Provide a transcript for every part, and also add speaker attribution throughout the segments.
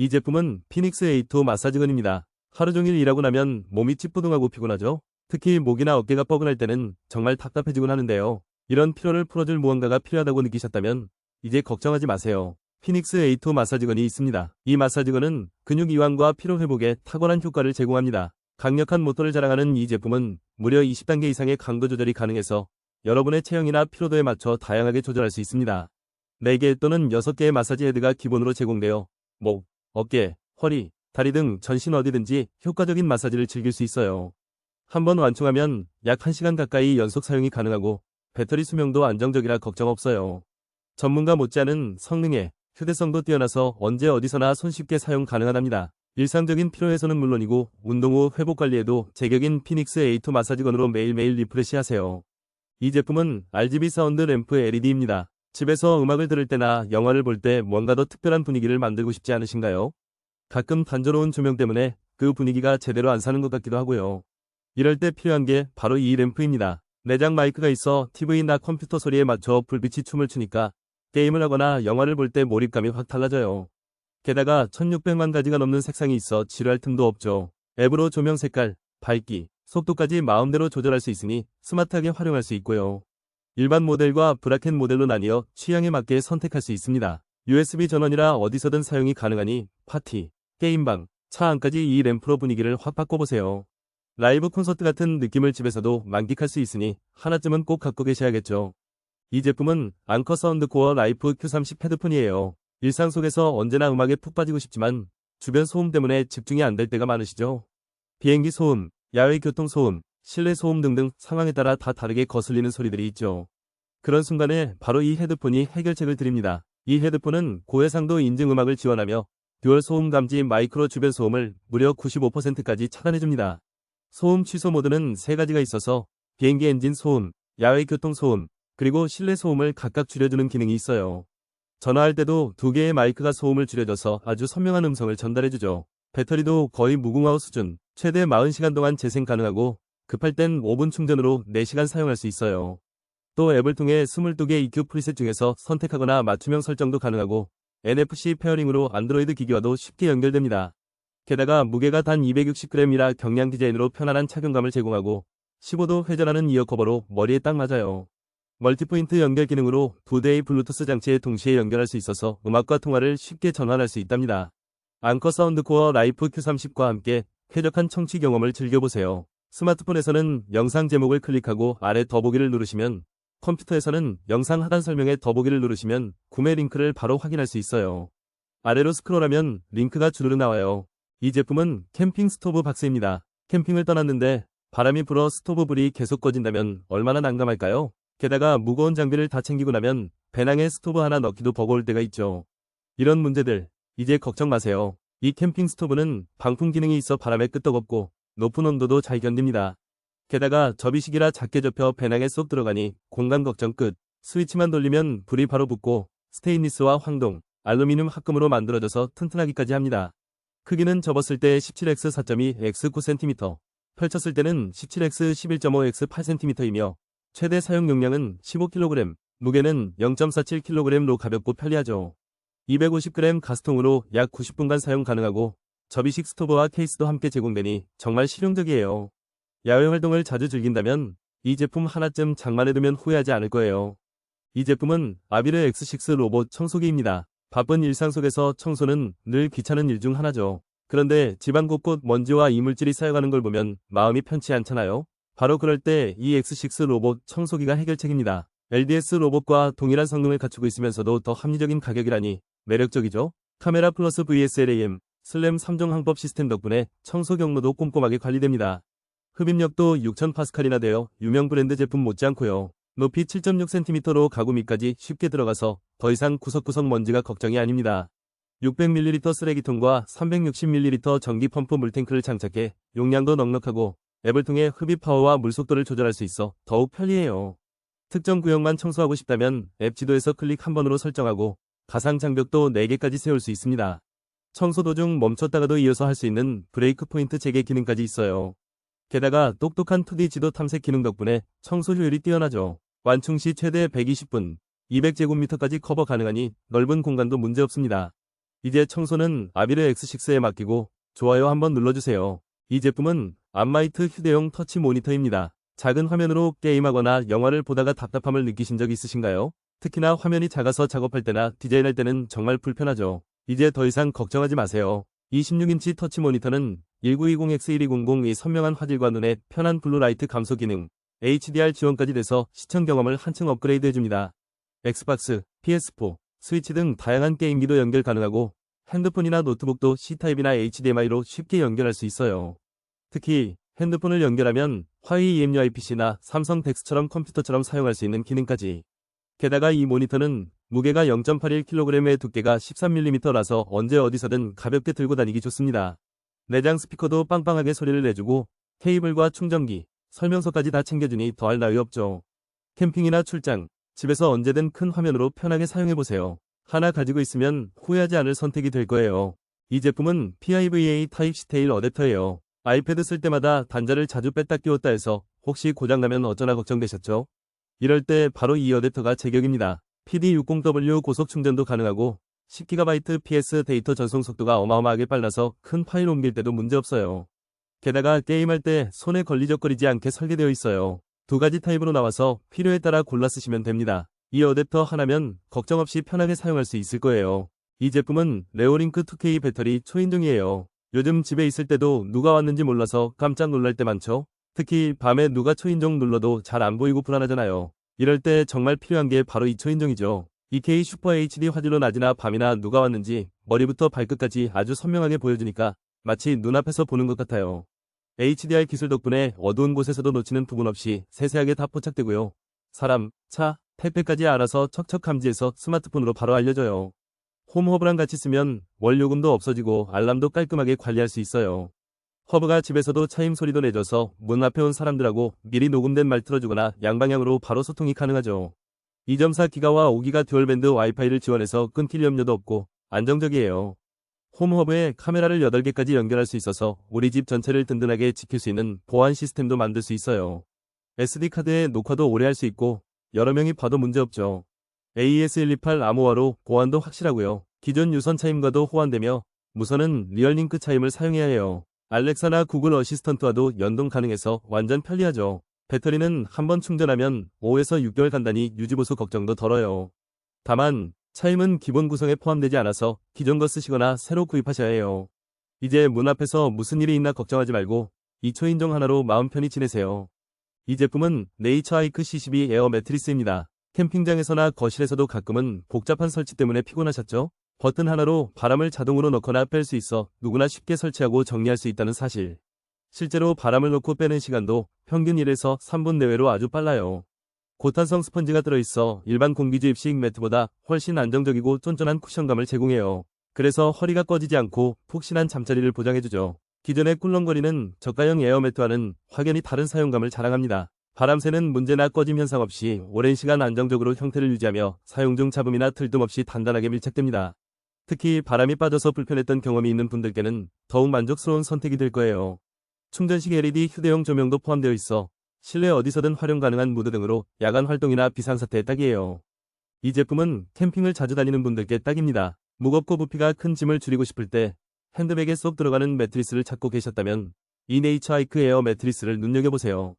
Speaker 1: 이 제품은 피닉스 A2 마사지건입니다. 하루 종일 일하고 나면 몸이 찌뿌둥하고 피곤하죠? 특히 목이나 어깨가 뻐근할 때는 정말 답답해지곤 하는데요. 이런 피로를 풀어줄 무언가가 필요하다고 느끼셨다면 이제 걱정하지 마세요. 피닉스 A2 마사지건이 있습니다. 이 마사지건은 근육 이완과 피로 회복에 탁월한 효과를 제공합니다. 강력한 모터를 자랑하는 이 제품은 무려 20단계 이상의 강도 조절이 가능해서 여러분의 체형이나 피로도에 맞춰 다양하게 조절할 수 있습니다. 4개 또는 6개의 마사지 헤드가 기본으로 제공되어 목, 어깨, 허리, 다리 등 전신 어디든지 효과적인 마사지를 즐길 수 있어요. 한번 완충하면 약 1시간 가까이 연속 사용이 가능하고 배터리 수명도 안정적이라 걱정 없어요. 전문가 못지않은 성능에 휴대성도 뛰어나서 언제 어디서나 손쉽게 사용 가능하답니다. 일상적인 피로 해소는 물론이고 운동 후 회복 관리에도 제격인 피닉스 A2 마사지건으로 매일매일 리프레시하세요. 이 제품은 RGB 사운드 램프 LED입니다. 집에서 음악을 들을 때나 영화를 볼 때 뭔가 더 특별한 분위기를 만들고 싶지 않으신가요? 가끔 단조로운 조명 때문에 그 분위기가 제대로 안 사는 것 같기도 하고요. 이럴 때 필요한 게 바로 이 램프입니다. 내장 마이크가 있어 TV나 컴퓨터 소리에 맞춰 불빛이 춤을 추니까 게임을 하거나 영화를 볼 때 몰입감이 확 달라져요. 게다가 1600만 가지가 넘는 색상이 있어 지루할 틈도 없죠. 앱으로 조명 색깔, 밝기, 속도까지 마음대로 조절할 수 있으니 스마트하게 활용할 수 있고요. 일반 모델과 브라켓 모델로 나뉘어 취향에 맞게 선택할 수 있습니다. USB 전원이라 어디서든 사용이 가능하니 파티, 게임방, 차 안까지 이 램프로 분위기를 확 바꿔보세요. 라이브 콘서트 같은 느낌을 집에서도 만끽할 수 있으니 하나쯤은 꼭 갖고 계셔야겠죠. 이 제품은 앙커 사운드 코어 라이프 Q30 헤드폰이에요. 일상 속에서 언제나 음악에 푹 빠지고 싶지만 주변 소음 때문에 집중이 안 될 때가 많으시죠? 비행기 소음, 야외 교통 소음, 실내 소음 등등 상황에 따라 다 다르게 거슬리는 소리들이 있죠. 그런 순간에 바로 이 헤드폰이 해결책을 드립니다. 이 헤드폰은 고해상도 인증 음악을 지원하며 듀얼 소음 감지 마이크로 주변 소음을 무려 95%까지 차단해줍니다. 소음 취소 모드는 3가지가 있어서 비행기 엔진 소음, 야외 교통 소음, 그리고 실내 소음을 각각 줄여주는 기능이 있어요. 전화할 때도 2개의 마이크가 소음을 줄여줘서 아주 선명한 음성을 전달해주죠. 배터리도 거의 무궁화호 수준, 최대 40시간 동안 재생 가능하고 급할 땐 5분 충전으로 4시간 사용할 수 있어요. 또 앱을 통해 22개 EQ 프리셋 중에서 선택하거나 맞춤형 설정도 가능하고 NFC 페어링으로 안드로이드 기기와도 쉽게 연결됩니다. 게다가 무게가 단 260g이라 경량 디자인으로 편안한 착용감을 제공하고 15도 회전하는 이어 커버로 머리에 딱 맞아요. 멀티포인트 연결 기능으로 2대의 블루투스 장치에 동시에 연결할 수 있어서 음악과 통화를 쉽게 전환할 수 있답니다. 앙커 사운드 코어 라이프 Q30과 함께 쾌적한 청취 경험을 즐겨보세요. 스마트폰에서는 영상 제목을 클릭하고 아래 더보기를 누르시면, 컴퓨터에서는 영상 하단 설명에 더보기를 누르시면 구매 링크를 바로 확인할 수 있어요. 아래로 스크롤하면 링크가 주르르 나와요. 이 제품은 캠핑 스토브 박스입니다. 캠핑을 떠났는데 바람이 불어 스토브 불이 계속 꺼진다면 얼마나 난감할까요? 게다가 무거운 장비를 다 챙기고 나면 배낭에 스토브 하나 넣기도 버거울 때가 있죠. 이런 문제들 이제 걱정 마세요. 이 캠핑 스토브는 방풍 기능이 있어 바람에 끄떡없고 높은 온도도 잘 견딥니다. 게다가 접이식이라 작게 접혀 배낭에 쏙 들어가니 공간 걱정 끝. 스위치만 돌리면 불이 바로 붙고 스테인리스와 황동, 알루미늄 합금으로 만들어져서 튼튼하기까지 합니다. 크기는 접었을 때 17x 4.2x 9cm, 펼쳤을 때는 17x 11.5x 8cm이며 최대 사용 용량은 15kg, 무게는 0.47kg로 가볍고 편리하죠. 250g 가스통으로 약 90분간 사용 가능하고 접이식 스토브와 케이스도 함께 제공되니 정말 실용적이에요. 야외 활동을 자주 즐긴다면 이 제품 하나쯤 장만해두면 후회하지 않을 거예요. 이 제품은 아비르 X6 로봇 청소기입니다. 바쁜 일상 속에서 청소는 늘 귀찮은 일 중 하나죠. 그런데 집안 곳곳 먼지와 이물질이 쌓여가는 걸 보면 마음이 편치 않잖아요. 바로 그럴 때 이 X6 로봇 청소기가 해결책입니다. LDS 로봇과 동일한 성능을 갖추고 있으면서도 더 합리적인 가격이라니 매력적이죠. 카메라 플러스 VSLAM, 슬램 3종 항법 시스템 덕분에 청소 경로도 꼼꼼하게 관리됩니다. 흡입력도 6000파스칼이나 되어 유명 브랜드 제품 못지않고요. 높이 7.6cm로 가구 밑까지 쉽게 들어가서 더 이상 구석구석 먼지가 걱정이 아닙니다. 600ml 쓰레기통과 360ml 전기 펌프 물탱크를 장착해 용량도 넉넉하고 앱을 통해 흡입 파워와 물 속도를 조절할 수 있어 더욱 편리해요. 특정 구역만 청소하고 싶다면 앱 지도에서 클릭 한 번으로 설정하고 가상 장벽도 4개까지 세울 수 있습니다. 청소 도중 멈췄다가도 이어서 할 수 있는 브레이크 포인트 재개 기능까지 있어요. 게다가 똑똑한 2D 지도 탐색 기능 덕분에 청소 효율이 뛰어나죠. 완충 시 최대 120분, 200제곱미터까지 커버 가능하니 넓은 공간도 문제없습니다. 이제 청소는 아비르 X6에 맡기고 좋아요 한번 눌러주세요. 이 제품은 암마이트 휴대용 터치 모니터입니다. 작은 화면으로 게임하거나 영화를 보다가 답답함을 느끼신 적 있으신가요? 특히나 화면이 작아서 작업할 때나 디자인할 때는 정말 불편하죠. 이제 더 이상 걱정하지 마세요. 이 16인치 터치 모니터는 1920X1200이 선명한 화질과 눈에 편한 블루라이트 감소 기능, HDR 지원까지 돼서 시청 경험을 한층 업그레이드 해줍니다. 엑스박스, PS4, 스위치 등 다양한 게임기도 연결 가능하고 핸드폰이나 노트북도 C타입이나 HDMI로 쉽게 연결할 수 있어요. 특히 핸드폰을 연결하면 화웨이 EMUI-PC나 삼성 덱스처럼 컴퓨터처럼 사용할 수 있는 기능까지. 게다가 이 모니터는 무게가 0.81kg의 두께가 13mm라서 언제 어디서든 가볍게 들고 다니기 좋습니다. 내장 스피커도 빵빵하게 소리를 내주고 케이블과 충전기, 설명서까지 다 챙겨주니 더할 나위 없죠. 캠핑이나 출장, 집에서 언제든 큰 화면으로 편하게 사용해보세요. 하나 가지고 있으면 후회하지 않을 선택이 될 거예요. 이 제품은 PIVA 타입C 테일 어댑터예요. 아이패드 쓸 때마다 단자를 자주 뺐다 끼웠다 해서 혹시 고장나면 어쩌나 걱정되셨죠? 이럴 때 바로 이 어댑터가 제격입니다. PD60W 고속 충전도 가능하고 10GB PS 데이터 전송 속도가 어마어마하게 빨라서 큰 파일 옮길 때도 문제없어요. 게다가 게임할 때 손에 걸리적거리지 않게 설계되어 있어요. 두 가지 타입으로 나와서 필요에 따라 골라 쓰시면 됩니다. 이 어댑터 하나면 걱정 없이 편하게 사용할 수 있을 거예요. 이 제품은 레오링크 2K 배터리 초인종이에요. 요즘 집에 있을 때도 누가 왔는지 몰라서 깜짝 놀랄 때 많죠? 특히 밤에 누가 초인종 눌러도 잘 안 보이고 불안하잖아요. 이럴 때 정말 필요한 게 바로 이 초인종이죠. 2K 슈퍼 HD 화질로 낮이나 밤이나 누가 왔는지 머리부터 발끝까지 아주 선명하게 보여주니까 마치 눈앞에서 보는 것 같아요. HDR 기술 덕분에 어두운 곳에서도 놓치는 부분 없이 세세하게 다 포착되고요. 사람, 차, 택배까지 알아서 척척 감지해서 스마트폰으로 바로 알려줘요. 홈허브랑 같이 쓰면 원요금도 없어지고 알람도 깔끔하게 관리할 수 있어요. 허브가 집에서도 차임 소리도 내줘서 문 앞에 온 사람들하고 미리 녹음된 말 틀어주거나 양방향으로 바로 소통이 가능하죠. 2.4기가와 5기가 듀얼밴드 와이파이를 지원해서 끊길 염려도 없고 안정적이에요. 홈허브에 카메라를 8개까지 연결할 수 있어서 우리 집 전체를 든든하게 지킬 수 있는 보안 시스템도 만들 수 있어요. SD카드에 녹화도 오래 할 수 있고 여러 명이 봐도 문제없죠. AES128 암호화로 보안도 확실하고요. 기존 유선 차임과도 호환되며 무선은 리얼링크 차임을 사용해야 해요. 알렉사나 구글 어시스턴트와도 연동 가능해서 완전 편리하죠. 배터리는 한번 충전하면 5에서 6개월 간단히 유지보수 걱정도 덜어요. 다만 차임은 기본 구성에 포함되지 않아서 기존 거 쓰시거나 새로 구입하셔야 해요. 이제 문 앞에서 무슨 일이 있나 걱정하지 말고 이 초인종 하나로 마음 편히 지내세요. 이 제품은 네이처하이크 C12 에어 매트리스입니다. 캠핑장에서나 거실에서도 가끔은 복잡한 설치 때문에 피곤하셨죠? 버튼 하나로 바람을 자동으로 넣거나 뺄 수 있어 누구나 쉽게 설치하고 정리할 수 있다는 사실. 실제로 바람을 넣고 빼는 시간도 평균 1에서 3분 내외로 아주 빨라요. 고탄성 스펀지가 들어있어 일반 공기주입식 매트보다 훨씬 안정적이고 쫀쫀한 쿠션감을 제공해요. 그래서 허리가 꺼지지 않고 푹신한 잠자리를 보장해주죠. 기존의 꿀렁거리는 저가형 에어매트와는 확연히 다른 사용감을 자랑합니다. 바람 새는 문제나 꺼짐 현상 없이 오랜 시간 안정적으로 형태를 유지하며 사용 중 잡음이나 틀뜸 없이 단단하게 밀착됩니다. 특히 바람이 빠져서 불편했던 경험이 있는 분들께는 더욱 만족스러운 선택이 될 거예요. 충전식 LED 휴대용 조명도 포함되어 있어 실내 어디서든 활용 가능한 무드 등으로 야간 활동이나 비상사태에 딱이에요. 이 제품은 캠핑을 자주 다니는 분들께 딱입니다. 무겁고 부피가 큰 짐을 줄이고 싶을 때 핸드백에 쏙 들어가는 매트리스를 찾고 계셨다면 이 네이처하이크 에어 매트리스를 눈여겨보세요.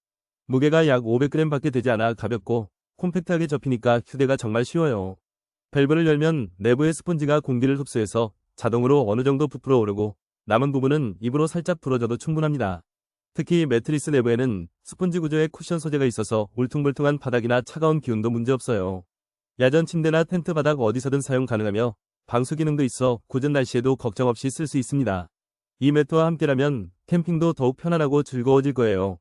Speaker 1: 무게가 약 500g 밖에 되지 않아 가볍고 콤팩트하게 접히니까 휴대가 정말 쉬워요. 밸브를 열면 내부의 스펀지가 공기를 흡수해서 자동으로 어느 정도 부풀어 오르고 남은 부분은 입으로 살짝 풀어줘도 충분합니다. 특히 매트리스 내부에는 스펀지 구조의 쿠션 소재가 있어서 울퉁불퉁한 바닥이나 차가운 기운도 문제없어요. 야전 침대나 텐트 바닥 어디서든 사용 가능하며 방수 기능도 있어 굳은 날씨에도 걱정 없이 쓸 수 있습니다. 이 매트와 함께라면 캠핑도 더욱 편안하고 즐거워질 거예요.